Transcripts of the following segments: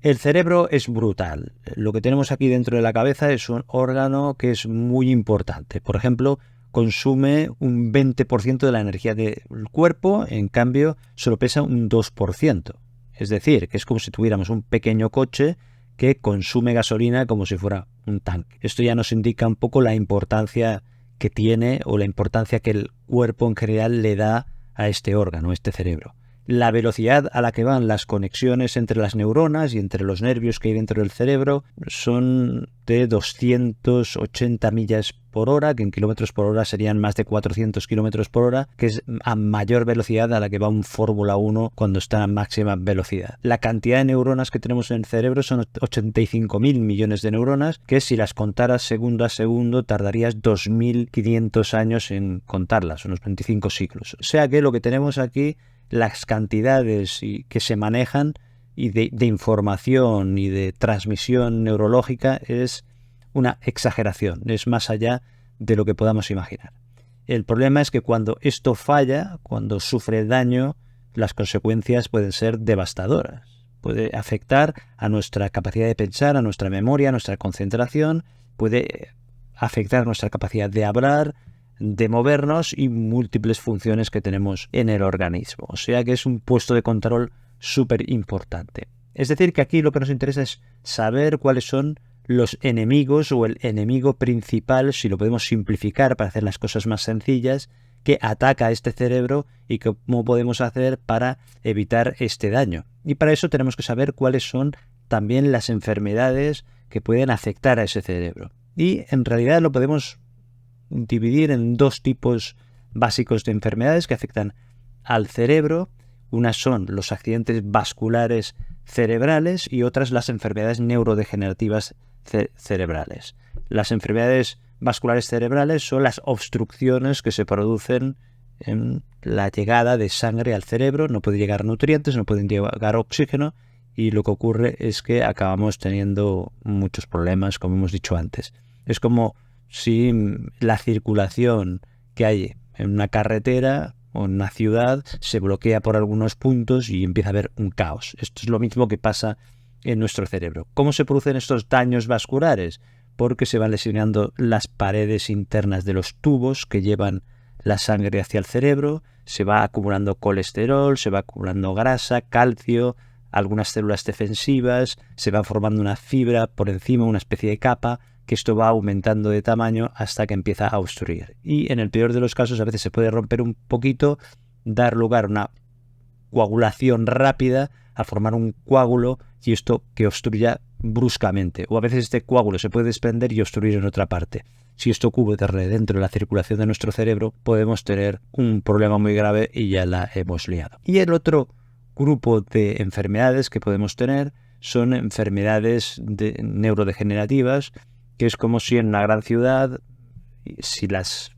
El cerebro es brutal. Lo que tenemos aquí dentro de la cabeza es un órgano que es muy importante. Por ejemplo, consume un 20% de la energía del cuerpo, en cambio, solo pesa un 2%. Es decir, que es como si tuviéramos un pequeño coche que consume gasolina como si fuera un tanque. Esto ya nos indica un poco la importancia que tiene o la importancia que el cuerpo en general le da a este órgano, a este cerebro. La velocidad a la que van las conexiones entre las neuronas y entre los nervios que hay dentro del cerebro son de 280 millas por hora, que en kilómetros por hora serían más de 400 kilómetros por hora, que es a mayor velocidad a la que va un Fórmula 1 cuando está a máxima velocidad. La cantidad de neuronas que tenemos en el cerebro son 85.000 millones de neuronas, que si las contaras segundo a segundo tardarías 2.500 años en contarlas, unos 25 siglos. O sea que lo que tenemos aquí, las cantidades que se manejan y de información y de transmisión neurológica es una exageración, es más allá de lo que podamos imaginar. El problema es que cuando esto falla, cuando sufre daño, las consecuencias pueden ser devastadoras. Puede afectar a nuestra capacidad de pensar, a nuestra memoria, a nuestra concentración, puede afectar a nuestra capacidad de hablar, de movernos y múltiples funciones que tenemos en el organismo. O sea que es un puesto de control súper importante. Es decir, que aquí lo que nos interesa es saber cuáles son los enemigos o el enemigo principal, si lo podemos simplificar para hacer las cosas más sencillas, que ataca a este cerebro y cómo podemos hacer para evitar este daño. Y para eso tenemos que saber cuáles son también las enfermedades que pueden afectar a ese cerebro. Y en realidad lo podemos dividir en dos tipos básicos de enfermedades que afectan al cerebro. Unas son los accidentes vasculares cerebrales y otras las enfermedades neurodegenerativas cerebrales. Las enfermedades vasculares cerebrales son las obstrucciones que se producen en la llegada de sangre al cerebro. No pueden llegar nutrientes, no pueden llegar oxígeno y lo que ocurre es que acabamos teniendo muchos problemas, como hemos dicho antes. Es como si la circulación que hay en una carretera o en una ciudad se bloquea por algunos puntos y empieza a haber un caos. Esto es lo mismo que pasa en nuestro cerebro. ¿Cómo se producen estos daños vasculares? Porque se van lesionando las paredes internas de los tubos que llevan la sangre hacia el cerebro, se va acumulando colesterol, se va acumulando grasa, calcio, algunas células defensivas, se va formando una fibra por encima, una especie de capa, que esto va aumentando de tamaño hasta que empieza a obstruir. Y en el peor de los casos a veces se puede romper un poquito, dar lugar a una coagulación rápida, a formar un coágulo y esto que obstruya bruscamente. O a veces este coágulo se puede desprender y obstruir en otra parte. Si esto ocurre dentro de la circulación de nuestro cerebro, podemos tener un problema muy grave y ya la hemos liado. Y el otro grupo de enfermedades que podemos tener son enfermedades neurodegenerativas, que es como si en una gran ciudad, si las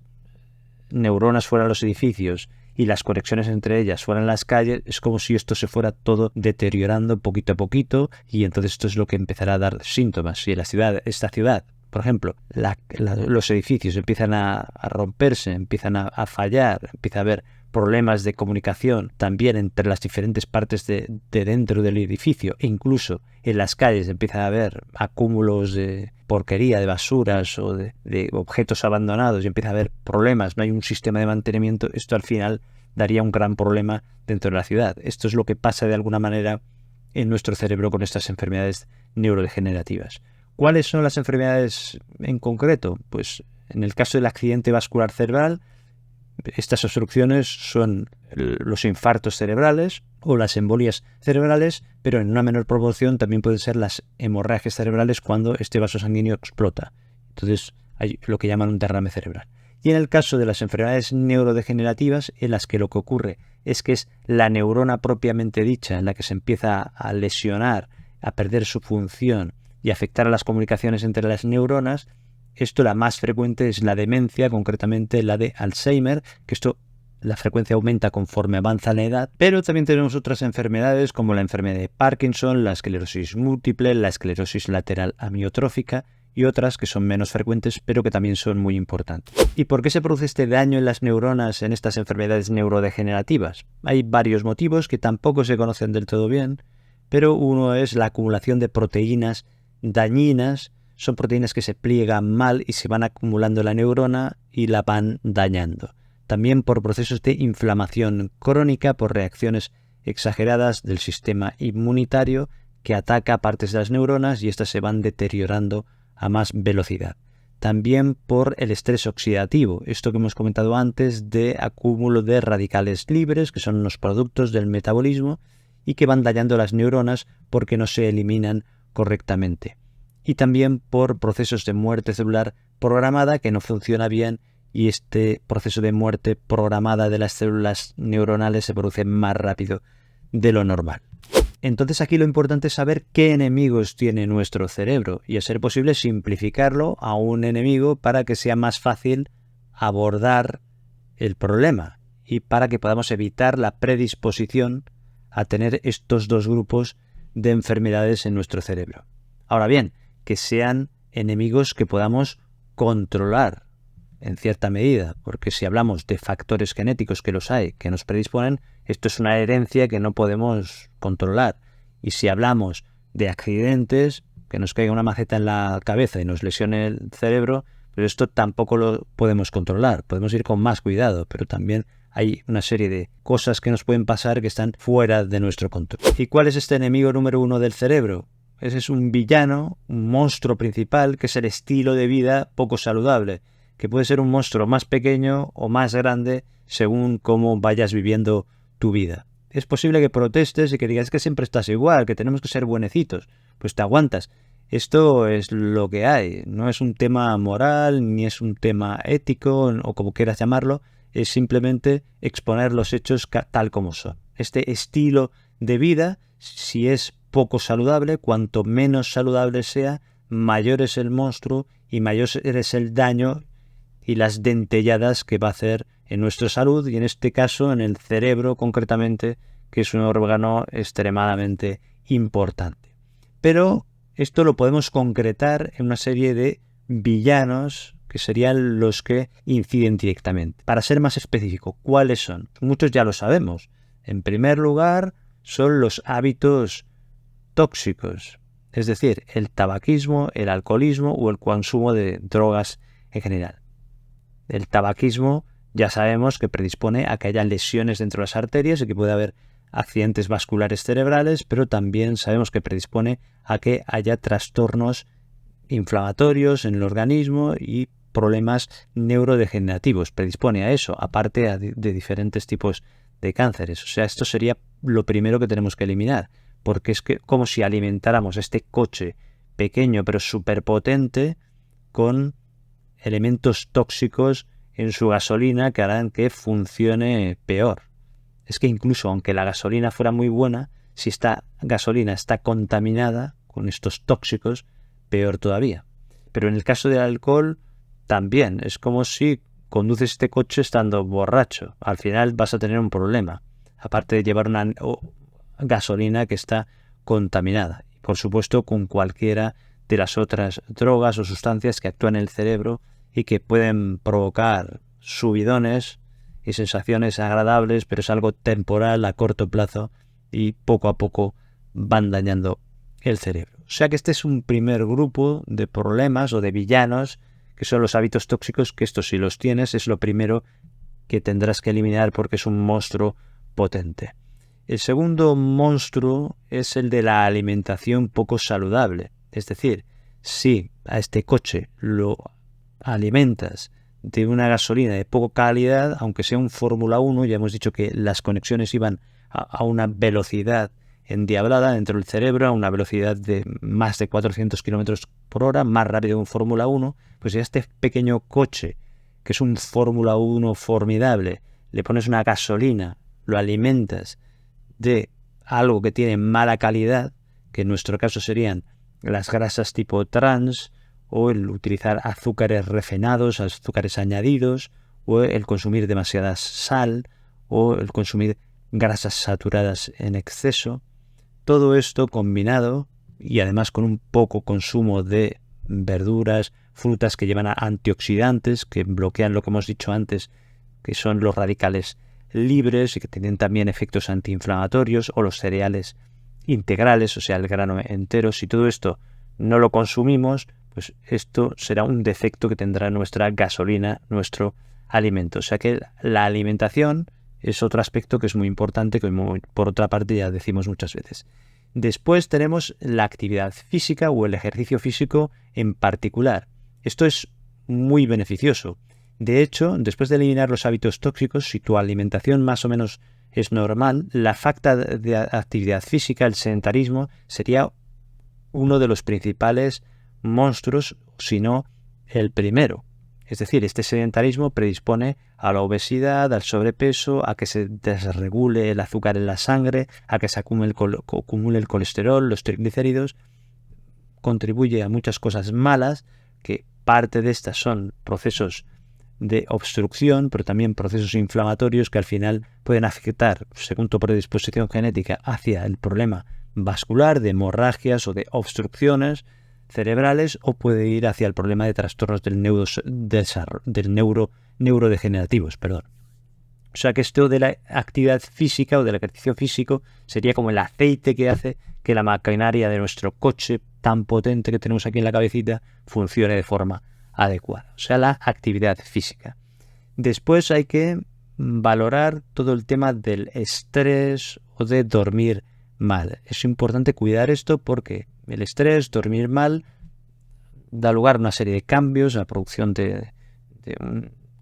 neuronas fueran los edificios y las conexiones entre ellas fueran las calles, es como si esto se fuera todo deteriorando poquito a poquito y entonces esto es lo que empezará a dar síntomas. Si esta ciudad, por ejemplo, los edificios empiezan a romperse, empiezan a fallar, empieza a haber problemas de comunicación también entre las diferentes partes de dentro del edificio e incluso en las calles empieza a haber acúmulos de porquería, de basuras o de objetos abandonados y empieza a haber problemas, no hay un sistema de mantenimiento, esto al final daría un gran problema dentro de la ciudad. Esto es lo que pasa de alguna manera en nuestro cerebro con estas enfermedades neurodegenerativas. ¿Cuáles son las enfermedades en concreto? Pues en el caso del accidente vascular cerebral, estas obstrucciones son los infartos cerebrales o las embolias cerebrales, pero en una menor proporción también pueden ser las hemorragias cerebrales cuando este vaso sanguíneo explota. Entonces hay lo que llaman un derrame cerebral. Y en el caso de las enfermedades neurodegenerativas, en las que lo que ocurre es que es la neurona propiamente dicha en la que se empieza a lesionar, a perder su función y afectar a las comunicaciones entre las neuronas, esto la más frecuente es la demencia, concretamente la de Alzheimer, que la frecuencia aumenta conforme avanza la edad, pero también tenemos otras enfermedades como la enfermedad de Parkinson, la esclerosis múltiple, la esclerosis lateral amiotrófica y otras que son menos frecuentes pero que también son muy importantes. ¿Y por qué se produce este daño en las neuronas en estas enfermedades neurodegenerativas? Hay varios motivos que tampoco se conocen del todo bien, pero uno es la acumulación de proteínas dañinas. Son proteínas que se pliegan mal y se van acumulando en la neurona y la van dañando. También por procesos de inflamación crónica, por reacciones exageradas del sistema inmunitario que ataca partes de las neuronas y éstas se van deteriorando a más velocidad. También por el estrés oxidativo, esto que hemos comentado antes de acúmulo de radicales libres, que son los productos del metabolismo y que van dañando las neuronas porque no se eliminan correctamente. Y también por procesos de muerte celular programada que no funciona bien, y este proceso de muerte programada de las células neuronales se produce más rápido de lo normal. Entonces aquí lo importante es saber qué enemigos tiene nuestro cerebro y, a ser posible, simplificarlo a un enemigo para que sea más fácil abordar el problema y para que podamos evitar la predisposición a tener estos dos grupos de enfermedades en nuestro cerebro. Ahora bien, que sean enemigos que podamos controlar en cierta medida, porque si hablamos de factores genéticos, que los hay, que nos predisponen, esto es una herencia que no podemos controlar. Y si hablamos de accidentes, que nos caiga una maceta en la cabeza y nos lesione el cerebro, pues esto tampoco lo podemos controlar. Podemos ir con más cuidado, pero también hay una serie de cosas que nos pueden pasar que están fuera de nuestro control. ¿Y cuál es este enemigo número uno del cerebro? Ese es un villano, un monstruo principal, que es el estilo de vida poco saludable, que puede ser un monstruo más pequeño o más grande según cómo vayas viviendo tu vida. Es posible que protestes y que digas que siempre estás igual, que tenemos que ser buenecitos. Pues te aguantas. Esto es lo que hay. No es un tema moral, ni es un tema ético, o como quieras llamarlo. Es simplemente exponer los hechos tal como son. Este estilo de vida, si es poco saludable, cuanto menos saludable sea, mayor es el monstruo y mayor es el daño y las dentelladas que va a hacer en nuestra salud, y en este caso en el cerebro concretamente, que es un órgano extremadamente importante. Pero esto lo podemos concretar en una serie de villanos que serían los que inciden directamente. Para ser más específico, ¿cuáles son? Muchos ya lo sabemos. En primer lugar, son los hábitos tóxicos, es decir, el tabaquismo, el alcoholismo o el consumo de drogas en general. El tabaquismo ya sabemos que predispone a que haya lesiones dentro de las arterias y que puede haber accidentes vasculares cerebrales, pero también sabemos que predispone a que haya trastornos inflamatorios en el organismo y problemas neurodegenerativos. Predispone a eso, aparte de diferentes tipos de cánceres. O sea, esto sería lo primero que tenemos que eliminar, porque es que como si alimentáramos este coche pequeño pero superpotente con elementos tóxicos en su gasolina que harán que funcione peor. Es que incluso aunque la gasolina fuera muy buena, si esta gasolina está contaminada con estos tóxicos, peor todavía. Pero en el caso del alcohol también es como si conduces este coche estando borracho. Al final vas a tener un problema, aparte de llevar una gasolina que está contaminada. Por supuesto, con cualquiera de las otras drogas o sustancias que actúan en el cerebro y que pueden provocar subidones y sensaciones agradables, pero es algo temporal, a corto plazo, y poco a poco van dañando el cerebro. O sea que este es un primer grupo de problemas o de villanos, que son los hábitos tóxicos, que estos, si los tienes, es lo primero que tendrás que eliminar porque es un monstruo potente. El segundo monstruo es el de la alimentación poco saludable. Es decir, si a este coche lo alimentas de una gasolina de poca calidad, aunque sea un Fórmula 1, ya hemos dicho que las conexiones iban a una velocidad endiablada dentro del cerebro, a una velocidad de más de 400 km por hora, más rápido que un Fórmula 1, pues si a este pequeño coche, que es un Fórmula 1 formidable, le pones una gasolina, lo alimentas de algo que tiene mala calidad, que en nuestro caso serían las grasas tipo trans, o el utilizar azúcares refinados, azúcares añadidos, o el consumir demasiada sal, o el consumir grasas saturadas en exceso. Todo esto combinado, y además con un poco consumo de verduras, frutas que llevan a antioxidantes, que bloquean lo que hemos dicho antes, que son los radicales libres y que tienen también efectos antiinflamatorios, o los cereales integrales, o sea, el grano entero. Si todo esto no lo consumimos, pues esto será un defecto que tendrá nuestra gasolina, nuestro alimento. O sea que la alimentación es otro aspecto que es muy importante, que por otra parte ya decimos muchas veces. Después tenemos la actividad física o el ejercicio físico en particular. Esto es muy beneficioso. De hecho, después de eliminar los hábitos tóxicos, si tu alimentación más o menos es normal, la falta de actividad física, el sedentarismo, sería uno de los principales monstruos, si no el primero. Es decir, este sedentarismo predispone a la obesidad, al sobrepeso, a que se desregule el azúcar en la sangre, a que se acumule el colesterol, los triglicéridos. Contribuye a muchas cosas malas, que parte de estas son procesos de obstrucción, pero también procesos inflamatorios que al final pueden afectar, según tu predisposición genética, hacia el problema vascular, de hemorragias o de obstrucciones cerebrales, o puede ir hacia el problema de trastornos neurodegenerativos. O sea que esto de la actividad física o del ejercicio físico sería como el aceite que hace que la maquinaria de nuestro coche tan potente que tenemos aquí en la cabecita funcione de forma adecuada. O sea, la actividad física. Después hay que valorar todo el tema del estrés o de dormir mal. Es importante cuidar esto porque el estrés, dormir mal, da lugar a una serie de cambios, a la producción de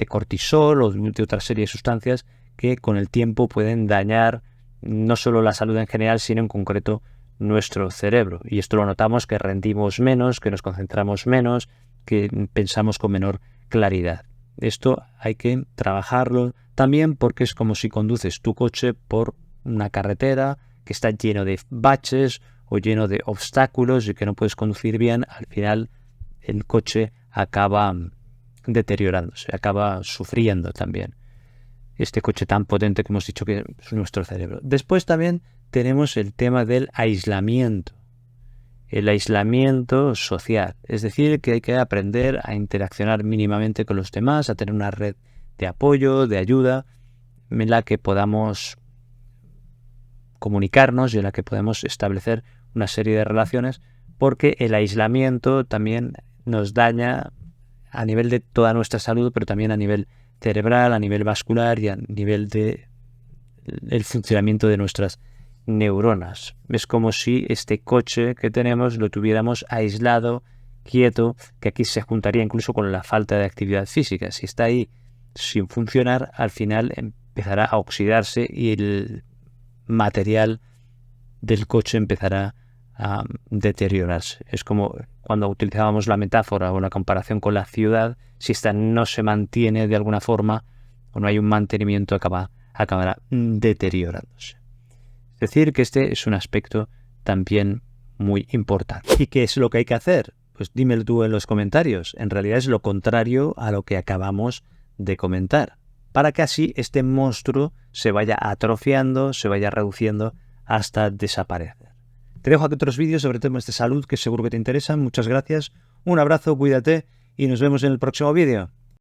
cortisol o de otra serie de sustancias que con el tiempo pueden dañar no solo la salud en general, sino en concreto nuestro cerebro. Y esto lo notamos, que rendimos menos, que nos concentramos menos, que pensamos con menor claridad. Esto hay que trabajarlo también, porque es como si conduces tu coche por una carretera que está lleno de baches o lleno de obstáculos y que no puedes conducir bien. Al final el coche acaba deteriorándose, acaba sufriendo también este coche tan potente que hemos dicho que es nuestro cerebro. Después también tenemos el tema del aislamiento. El aislamiento social, es decir, que hay que aprender a interaccionar mínimamente con los demás, a tener una red de apoyo, de ayuda, en la que podamos comunicarnos y en la que podemos establecer una serie de relaciones, porque el aislamiento también nos daña a nivel de toda nuestra salud, pero también a nivel cerebral, a nivel vascular y a nivel de el funcionamiento de nuestras neuronas. Es como si este coche que tenemos lo tuviéramos aislado, quieto, que aquí se juntaría incluso con la falta de actividad física. Si está ahí sin funcionar, al final empezará a oxidarse y el material del coche empezará a deteriorarse. Es como cuando utilizábamos la metáfora o la comparación con la ciudad. Si esta no se mantiene de alguna forma o no hay un mantenimiento, acabará deteriorándose. Es decir, que este es un aspecto también muy importante. ¿Y qué es lo que hay que hacer? Pues dímelo tú en los comentarios. En realidad es lo contrario a lo que acabamos de comentar, para que así este monstruo se vaya atrofiando, se vaya reduciendo hasta desaparecer. Te dejo aquí otros vídeos sobre temas de salud que seguro que te interesan. Muchas gracias, un abrazo, cuídate y nos vemos en el próximo vídeo.